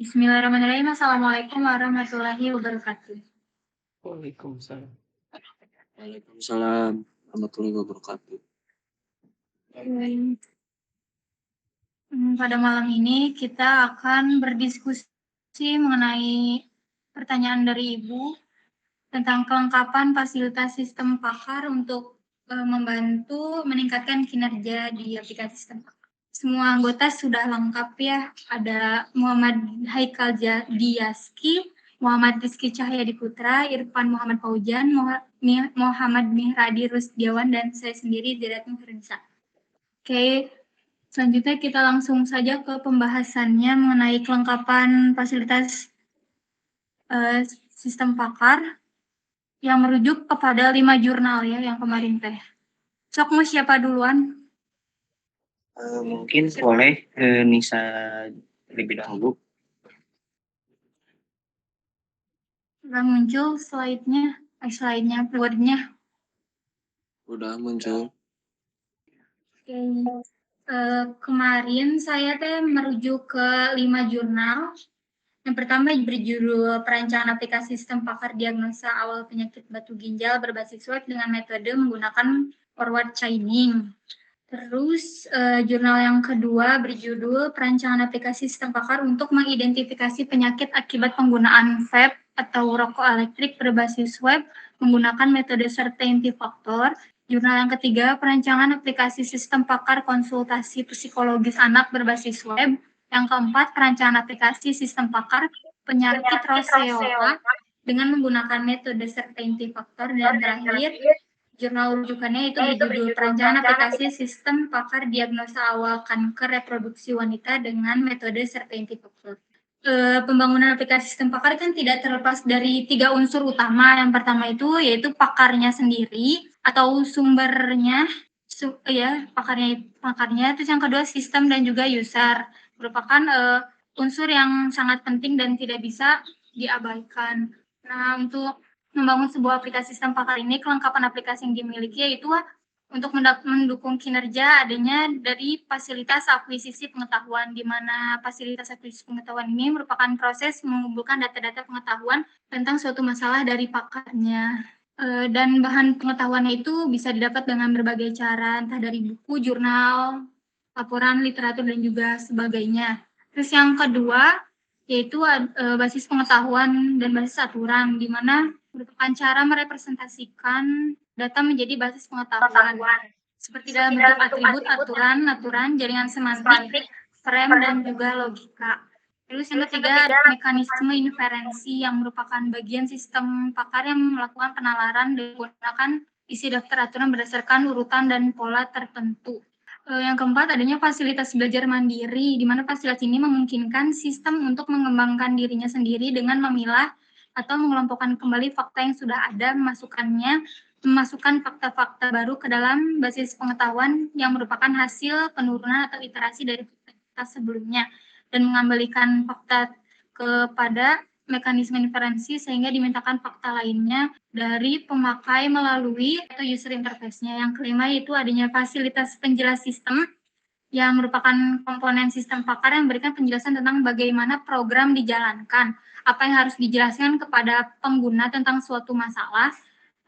Bismillahirrahmanirrahim. Assalamualaikum warahmatullahi wabarakatuh. Waalaikumsalam. Waalaikumsalam warahmatullahi wabarakatuh. Pada malam ini kita akan berdiskusi mengenai pertanyaan dari Ibu tentang kelengkapan fasilitas sistem pakar untuk membantu meningkatkan kinerja di aplikasi sistem pakar. Semua anggota sudah lengkap ya. Ada Muhammad Haikal Diaski, Muhammad Rizky Cahyadi Putra, Irfan Muhammad Faujan, Muhammad Mihradi Rusdiawan, dan saya sendiri Zidatul Nurhisa. Oke, selanjutnya kita langsung saja ke pembahasannya mengenai kelengkapan fasilitas sistem pakar yang merujuk kepada 5 jurnal ya yang kemarin teh. Sok mau siapa duluan? Mungkin boleh Nisa lebih dahulu. Sudah muncul slide-nya, word-nya. Udah muncul. Oke. Kemarin saya merujuk ke 5 jurnal. Yang pertama berjudul Perancangan Aplikasi Sistem Pakar Diagnosa Awal Penyakit Batu Ginjal berbasis web dengan metode menggunakan forward chaining. Terus jurnal yang kedua berjudul Perancangan Aplikasi Sistem Pakar untuk mengidentifikasi penyakit akibat penggunaan vape atau rokok elektrik berbasis web menggunakan metode certainty factor. Jurnal yang ketiga, Perancangan Aplikasi Sistem Pakar Konsultasi Psikologis Anak berbasis web. Yang keempat, Perancangan Aplikasi Sistem Pakar Penyakit Roseola dengan menggunakan metode certainty factor. Dan terakhir, jurnal rujukannya itu berjudul Perancangan Aplikasi Sistem Pakar Diagnosa Awal Kanker Reproduksi Wanita dengan metode certainty factor. Pembangunan aplikasi sistem pakar kan tidak terlepas dari 3 unsur utama. Yang pertama itu yaitu pakarnya sendiri atau sumbernya, pakarnya. Terus yang kedua sistem dan juga user, merupakan unsur yang sangat penting dan tidak bisa diabaikan. Nah, untuk membangun sebuah aplikasi sistem pakar ini, kelengkapan aplikasi yang dimiliki yaitu untuk mendukung kinerja adanya dari fasilitas akuisisi pengetahuan, di mana fasilitas akuisisi pengetahuan ini merupakan proses mengumpulkan data-data pengetahuan tentang suatu masalah dari pakarnya. Dan bahan pengetahuannya itu bisa didapat dengan berbagai cara, entah dari buku, jurnal, laporan, literatur, dan juga sebagainya. Terus yang kedua, yaitu basis pengetahuan dan basis aturan, di mana merupakan cara merepresentasikan data menjadi basis pengetahuan, seperti dalam bentuk atribut, aturan, jaringan semantik, frame, dan juga logika. Terus yang ketiga, mekanisme inferensi yang merupakan bagian sistem pakar yang melakukan penalaran dan menggunakan isi daftar aturan berdasarkan urutan dan pola tertentu. Yang keempat, adanya fasilitas belajar mandiri, di mana fasilitas ini memungkinkan sistem untuk mengembangkan dirinya sendiri dengan memilah atau mengelompokkan kembali fakta yang sudah ada, memasukkan fakta-fakta baru ke dalam basis pengetahuan yang merupakan hasil penurunan atau iterasi dari fakta sebelumnya, dan mengembalikan fakta kepada mekanisme inferensi sehingga dimintakan fakta lainnya dari pemakai melalui atau user interface-nya. Yang kelima yaitu adanya fasilitas penjelas sistem yang merupakan komponen sistem pakar yang memberikan penjelasan tentang bagaimana program dijalankan, apa yang harus dijelaskan kepada pengguna tentang suatu masalah,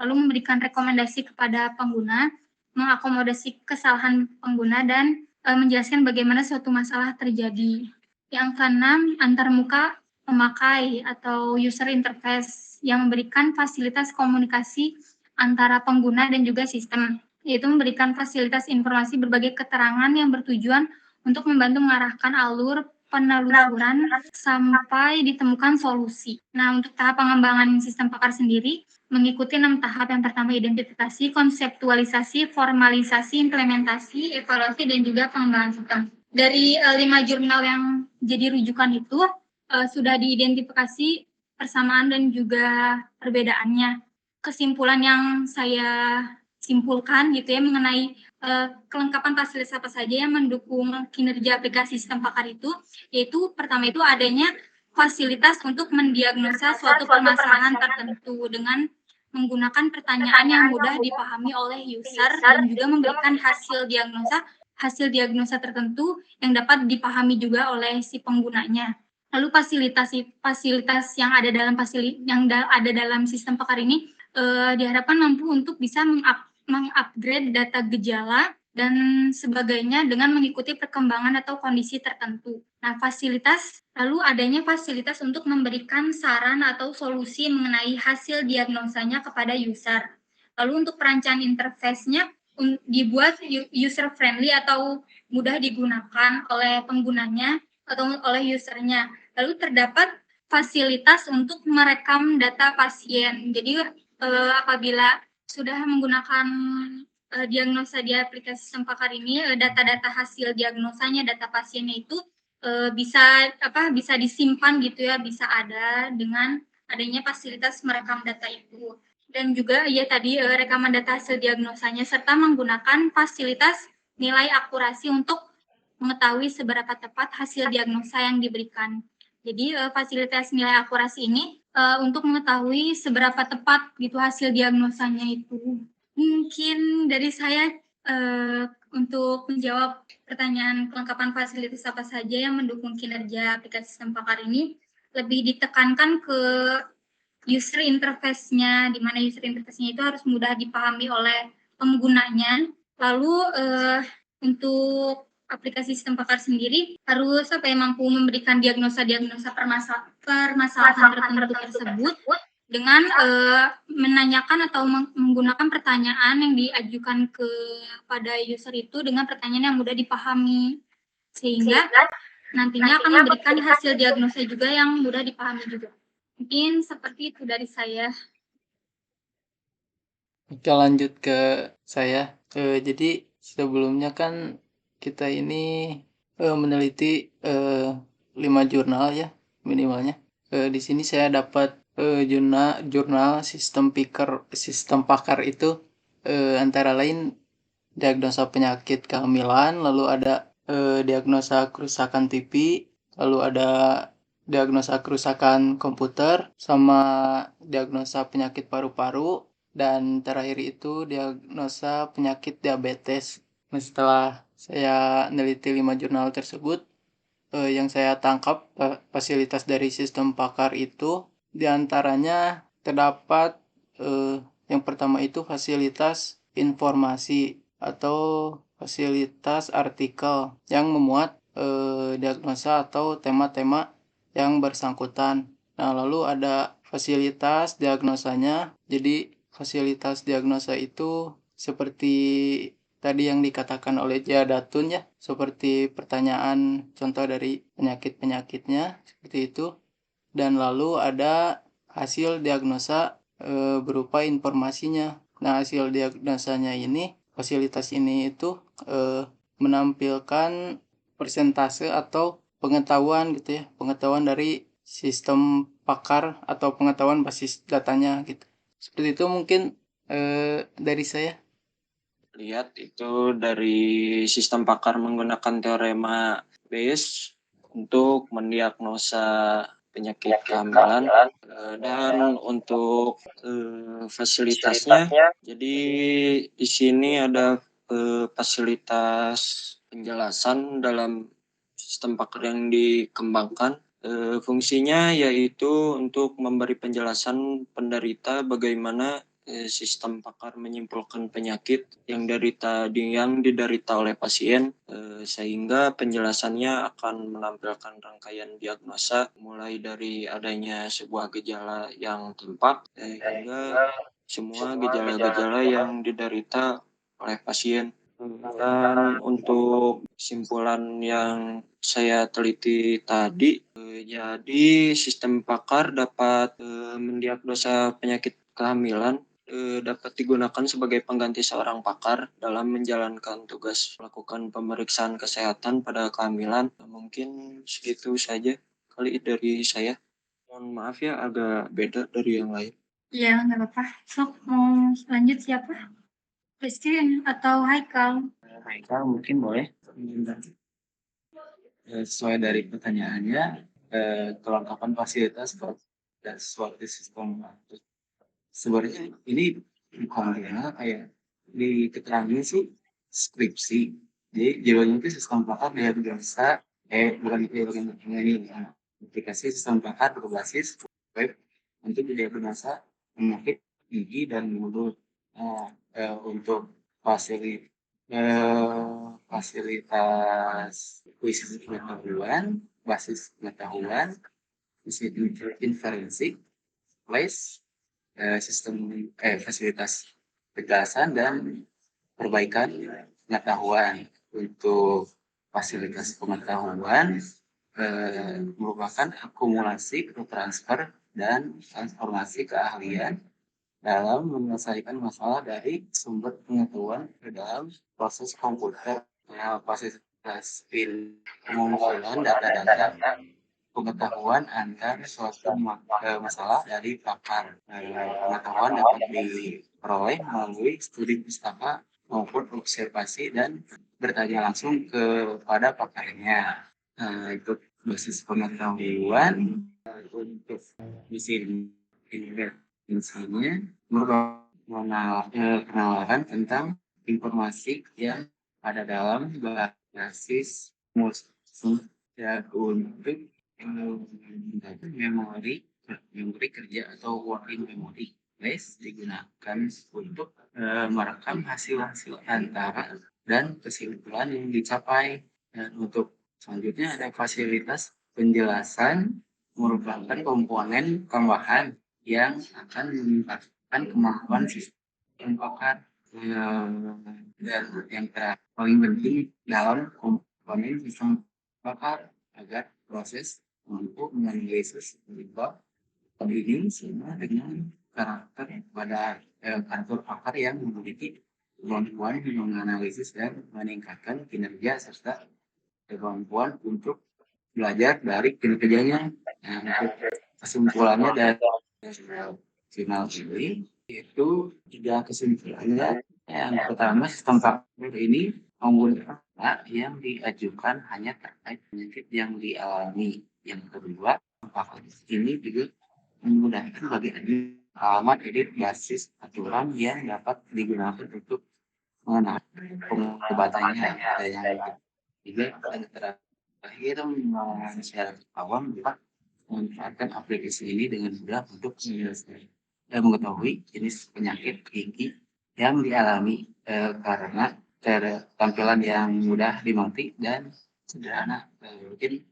lalu memberikan rekomendasi kepada pengguna, mengakomodasi kesalahan pengguna, dan menjelaskan bagaimana suatu masalah terjadi. Yang keenam, antarmuka pemakai atau user interface yang memberikan fasilitas komunikasi antara pengguna dan juga sistem, yaitu memberikan fasilitas informasi berbagai keterangan yang bertujuan untuk membantu mengarahkan alur penelusuran sampai ditemukan solusi. Nah, untuk tahap pengembangan sistem pakar sendiri mengikuti 6 tahap. Yang pertama identifikasi, konseptualisasi, formalisasi, implementasi, evaluasi, dan juga pengembangan sistem. Dari 5 jurnal yang jadi rujukan itu sudah diidentifikasi persamaan dan juga perbedaannya. Kesimpulan yang saya simpulkan gitu ya mengenai kelengkapan fasilitas apa saja yang mendukung kinerja aplikasi sistem pakar itu, yaitu pertama itu adanya fasilitas untuk mendiagnosa suatu permasalahan tertentu dengan menggunakan pertanyaan yang mudah dipahami oleh user dan juga memberikan hasil diagnosa tertentu yang dapat dipahami juga oleh si penggunanya. Lalu fasilitas yang ada dalam sistem Pakar ini diharapkan mampu untuk bisa mengupgrade data gejala dan sebagainya dengan mengikuti perkembangan atau kondisi tertentu. Nah, lalu adanya fasilitas untuk memberikan saran atau solusi mengenai hasil diagnosanya kepada user. Lalu untuk perancangan interface-nya dibuat user friendly atau mudah digunakan oleh penggunanya atau oleh usernya. Lalu terdapat fasilitas untuk merekam data pasien. Jadi apabila sudah menggunakan diagnosa di aplikasi sistem Pakar ini, data-data hasil diagnosanya, data pasiennya itu bisa disimpan gitu ya, bisa ada dengan adanya fasilitas merekam data itu. Dan juga ya tadi rekaman data hasil diagnosanya serta menggunakan fasilitas nilai akurasi untuk mengetahui seberapa tepat hasil diagnosa yang diberikan. Jadi fasilitas nilai akurasi ini untuk mengetahui seberapa tepat gitu hasil diagnosanya itu. Mungkin dari saya untuk menjawab pertanyaan kelengkapan fasilitas apa saja yang mendukung kinerja aplikasi sistem Pakar ini, lebih ditekankan ke user interface-nya, di mana user interface-nya itu harus mudah dipahami oleh penggunanya. Lalu untuk aplikasi sistem Pakar sendiri harus mampu memberikan diagnosa permasalahan tertentu tersebut dengan menanyakan atau menggunakan pertanyaan yang diajukan kepada user itu dengan pertanyaan yang mudah dipahami, sehingga nantinya akan memberikan hasil diagnosa juga yang mudah dipahami juga. Mungkin seperti itu dari saya. Oke, lanjut ke saya. Jadi sebelumnya kan kita ini meneliti 5 jurnal ya minimalnya. Di sini saya dapat jurnal sistem pakar itu antara lain diagnosa penyakit kehamilan, lalu ada diagnosa kerusakan TV, lalu ada diagnosa kerusakan komputer, sama diagnosa penyakit paru-paru, dan terakhir itu diagnosa penyakit diabetes. Nah, setelah saya neliti 5 jurnal tersebut, yang saya tangkap fasilitas dari sistem Pakar itu diantaranya terdapat yang pertama itu fasilitas informasi atau fasilitas artikel yang memuat diagnosa atau tema-tema yang bersangkutan. Nah, lalu ada fasilitas diagnosanya. Jadi fasilitas diagnosa itu seperti tadi yang dikatakan oleh Jadatun ya, seperti pertanyaan contoh dari penyakit-penyakitnya seperti itu. Dan lalu ada hasil diagnosa berupa informasinya. Nah, hasil diagnosanya ini, fasilitas ini itu menampilkan persentase atau pengetahuan gitu ya, pengetahuan dari sistem Pakar atau pengetahuan basis datanya gitu. Seperti itu mungkin dari saya. Lihat itu dari sistem Pakar menggunakan teorema Bayes untuk mendiagnosa penyakit kehamilan dan untuk fasilitasnya. Jadi di sini ada fasilitas penjelasan dalam sistem Pakar yang dikembangkan. Fungsinya yaitu untuk memberi penjelasan penderita bagaimana sistem Pakar menyimpulkan penyakit yang diderita oleh pasien, sehingga penjelasannya akan menampilkan rangkaian diagnosa mulai dari adanya sebuah gejala yang tampak hingga semua gejala-gejala yang diderita oleh pasien. Dan untuk kesimpulan yang saya teliti tadi, jadi sistem Pakar dapat mendiagnosa penyakit kehamilan, dapat digunakan sebagai pengganti seorang pakar dalam menjalankan tugas melakukan pemeriksaan kesehatan pada kehamilan. Mungkin segitu saja kali dari saya. Mohon maaf ya agak beda dari yang lain. Ya, nggak apa-apa. Sok, mau lanjut siapa? Rizky atau Haikal? Haikal mungkin boleh. Sesuai dari pertanyaannya, kelengkapan fasilitas dan suatu sistem sebenarnya ini bukannya kayak di keterangan sih skripsi. Jadi judulnya itu sistem Pakar diagnosa bukan itu ini. aplikasi sistem pakar berbasis web untuk diagnosa penyakit gigi dan mulut. Nah, untuk fasilitas kuisis pengetahuan, basis pengetahuan, sistem inferensi, place, fasilitas penjelasan dan perbaikan pengetahuan. Untuk fasilitas pengetahuan merupakan akumulasi, transfer, dan transformasi keahlian dalam menyelesaikan masalah dari sumber pengetahuan ke dalam proses komputer. Fasilitas pengumpulan data-data pengetahuan antar suatu masalah dari pakar. Pengetahuan dapat diperoleh melalui studi pustaka maupun observasi dan bertanya langsung kepada pakarnya. Itu basis pengetahuan. Untuk misi intinya merupakan penalaran tentang informasi yang ada dalam basis musuh untuk memori kerja atau working memory flash digunakan untuk merekam hasil-hasil antara dan kesimpulan yang dicapai. Dan untuk selanjutnya ada fasilitas penjelasan merupakan komponen tambahan yang akan meningkatkan kemampuan sistem pakar. Dan yang paling penting dalam komponen sistem pakar agar proses mampu menganalisis penyebab ini semua dengan karakter pakar yang memiliki kemampuan menganalisis dan meningkatkan kinerja serta kemampuan untuk belajar dari kinerjanya. Untuk kesimpulannya dari final ini itu 3 kesimpulannya. Yang pertama, sistem pakar ini menggunakan data yang diajukan hanya terkait penyakit yang dialami. Yang kedua, pakar ini juga memudahkan bagi alamat edit basis aturan yang dapat digunakan untuk mengenai pengobatannya. Yang ketiga, terakhir, masyarakat awam dapat memanfaatkan aplikasi ini dengan mudah untuk mengetahui jenis penyakit gigi yang dialami karena tampilan yang mudah dimengerti dan sederhana. Mungkin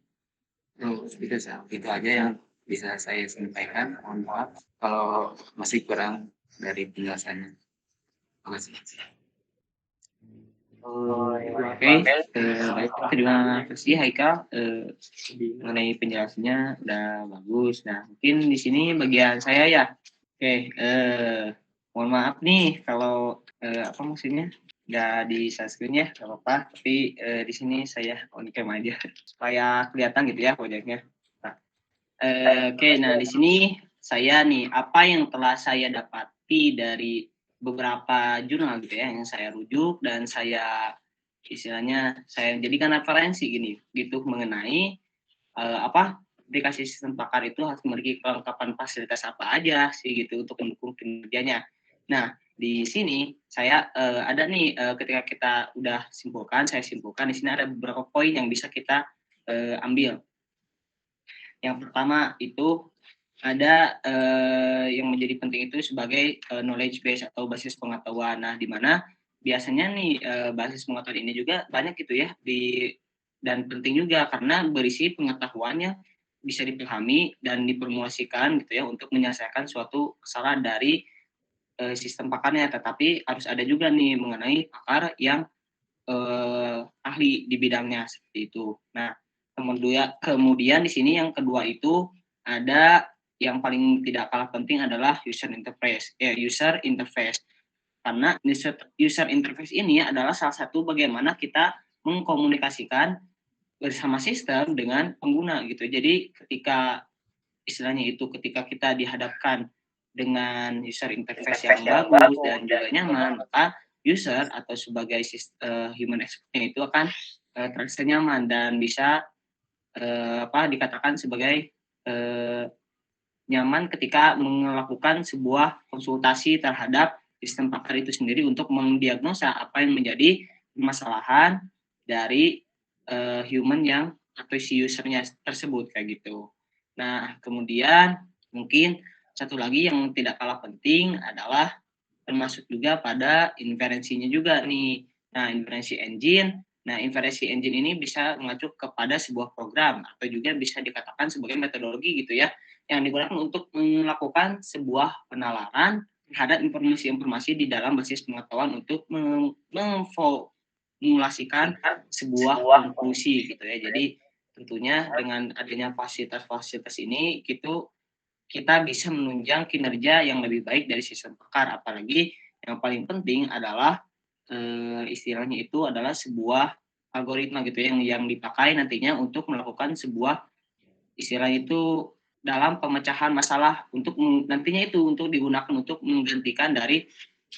itu aja yang bisa saya sampaikan. Mohon maaf kalau masih kurang dari penjelasannya. Terima kasih. Oke, baik, terima kasih Haikal mengenai penjelasannya udah bagus. Nah, mungkin di sini bagian saya ya. Oke, mohon maaf nih kalau apa maksudnya nggak di screen ya, nggak apa-apa. Tapi di sini saya on cam aja supaya kelihatan gitu ya proyeknya. Nah, oke, nah di sini saya nih apa yang telah saya dapati dari beberapa jurnal gitu ya yang saya rujuk dan saya istilahnya saya jadikan referensi gini gitu mengenai apa aplikasi sistem pakar itu harus memiliki kelengkapan fasilitas apa aja sih gitu untuk mendukung kinerjanya. Nah di sini saya ada nih ketika kita udah saya simpulkan di sini ada beberapa poin yang bisa kita ambil. Yang pertama itu ada yang menjadi penting itu sebagai knowledge base atau basis pengetahuan. Nah, di mana biasanya nih basis pengetahuan ini juga banyak gitu ya dan penting juga karena berisi pengetahuannya bisa dipahami dan dipromosikan gitu ya untuk menyelesaikan suatu kesalahan dari sistem pakarnya. Tetapi harus ada juga nih mengenai pakar yang ahli di bidangnya seperti itu. Nah, kemudian di sini yang kedua itu ada yang paling tidak kalah penting adalah user interface. Karena user interface ini adalah salah satu bagaimana kita mengkomunikasikan bersama sistem dengan pengguna gitu. Jadi ketika ketika kita dihadapkan dengan user interface yang bagus dan juga nyaman, maka user atau sebagai human expert itu akan terasa nyaman dan bisa dikatakan sebagai nyaman ketika melakukan sebuah konsultasi terhadap sistem pakar itu sendiri untuk mendiagnosa apa yang menjadi permasalahan dari human yang atau si usernya tersebut kayak gitu. Nah, kemudian mungkin satu lagi yang tidak kalah penting adalah termasuk juga pada inferensinya juga nih. Nah, inferensi engine ini bisa mengacu kepada sebuah program atau juga bisa dikatakan sebagai metodologi gitu ya, yang digunakan untuk melakukan sebuah penalaran terhadap informasi-informasi di dalam basis pengetahuan untuk memformulasikan sebuah konklusi gitu ya. Jadi tentunya dengan adanya fasilitas-fasilitas ini gitu kita bisa menunjang kinerja yang lebih baik dari sistem pakar. Apalagi yang paling penting adalah istilahnya itu adalah sebuah algoritma gitu ya, yang dipakai nantinya untuk melakukan sebuah istilahnya itu dalam pemecahan masalah untuk nantinya itu untuk digunakan untuk menggantikan dari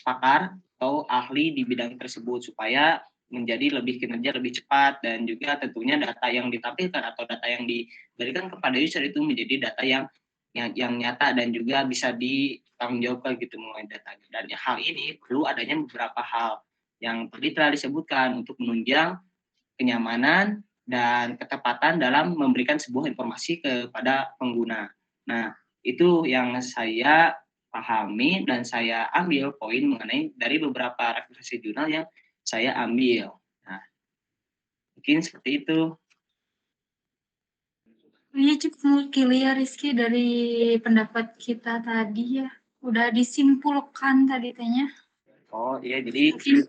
pakar atau ahli di bidang tersebut supaya menjadi lebih kinerja lebih cepat, dan juga tentunya data yang ditampilkan atau data yang diberikan kepada user itu menjadi data yang nyata dan juga bisa ditanggungjawabkan gitu mengenai datanya. Dan hal ini perlu adanya beberapa hal yang tadi telah disebutkan untuk menunjang kenyamanan dan ketepatan dalam memberikan sebuah informasi kepada pengguna. Nah, itu yang saya pahami dan saya ambil poin mengenai dari beberapa referensi jurnal yang saya ambil. Nah, mungkin seperti itu. Ini cukup clear Rizky dari pendapat kita tadi ya. Udah disimpulkan tadi tanya. Oh iya, jadi Mungkin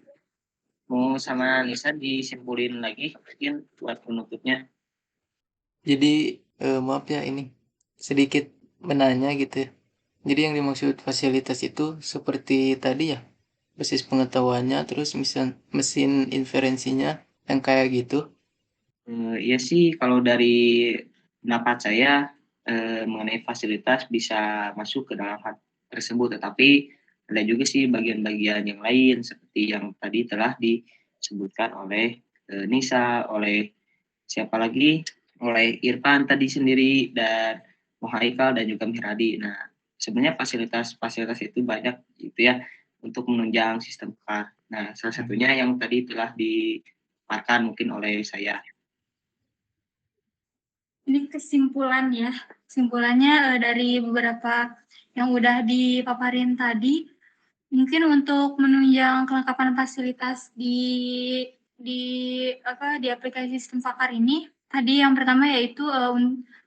mau sama Nisa disimpulin lagi mungkin buat penutupnya. Jadi maaf ya ini sedikit menanya gitu ya. Jadi yang dimaksud fasilitas itu seperti tadi ya, basis pengetahuannya, terus mesin inferensinya yang kayak gitu. Iya sih, kalau dari pendapat saya mengenai fasilitas bisa masuk ke dalam hal tersebut, tetapi ada juga sih bagian-bagian yang lain seperti yang tadi telah disebutkan oleh Nisa, oleh siapa lagi, oleh Irfan tadi sendiri, dan Muhaikal dan juga Miradi. Nah, sebenarnya fasilitas-fasilitas itu banyak gitu ya untuk menunjang sistem PAR. Nah, salah satunya yang tadi telah dipaparkan mungkin oleh saya. ini kesimpulan ya. Kesimpulannya dari beberapa yang udah dipaparin tadi, mungkin untuk menunjang kelengkapan fasilitas di aplikasi sistem pakar ini, tadi yang pertama yaitu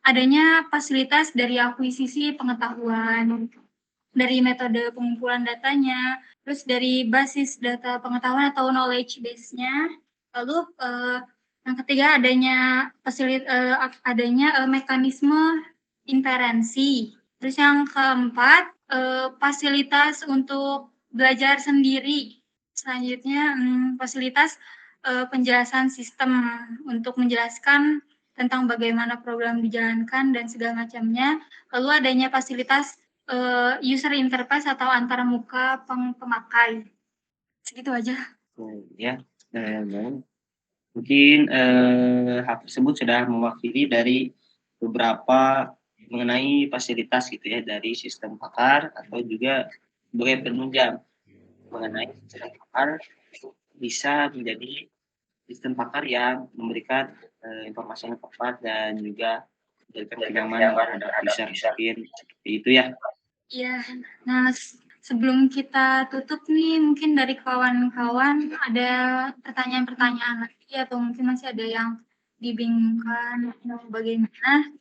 adanya fasilitas dari akuisisi pengetahuan, dari metode pengumpulan datanya, terus dari basis data pengetahuan atau knowledge base-nya. Lalu yang ketiga adanya mekanisme inferensi. Terus yang keempat fasilitas untuk belajar sendiri. Selanjutnya fasilitas penjelasan sistem untuk menjelaskan tentang bagaimana program dijalankan dan segala macamnya. Lalu adanya fasilitas user interface atau antarmuka pemakai. Segitu aja. Ya, mungkin hal tersebut sudah mewakili dari beberapa mengenai fasilitas gitu ya dari sistem pakar atau juga sebagai penunjang mengenai sistem pakar bisa menjadi sistem pakar yang memberikan informasi yang tepat dan juga memberikan kenyamanan terhadap user mungkin seperti itu ya. Iya. Nah, sebelum kita tutup nih, mungkin dari kawan-kawan ada pertanyaan-pertanyaan lagi atau mungkin masih ada yang dibingungkan atau bagaimana?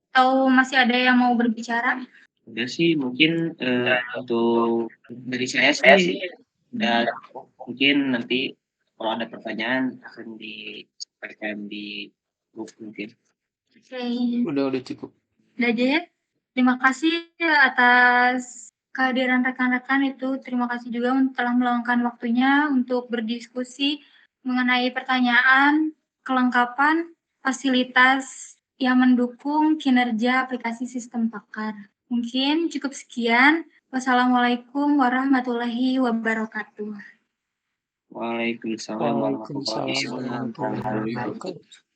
Atau masih ada yang mau berbicara? Udah sih mungkin untuk dari saya sih dan mungkin nanti kalau ada pertanyaan akan disampaikan di grup mungkin. Oke. Udah cukup. Udah aja ya. Terima kasih atas kehadiran rekan-rekan itu. Terima kasih juga telah meluangkan waktunya untuk berdiskusi mengenai pertanyaan, kelengkapan, fasilitas yang mendukung kinerja aplikasi sistem pakar. Mungkin cukup sekian. Wassalamualaikum warahmatullahi wabarakatuh. Waalaikumsalam warahmatullahi Waalaikumsalam warahmatullahi wabarakatuh. wabarakatuh.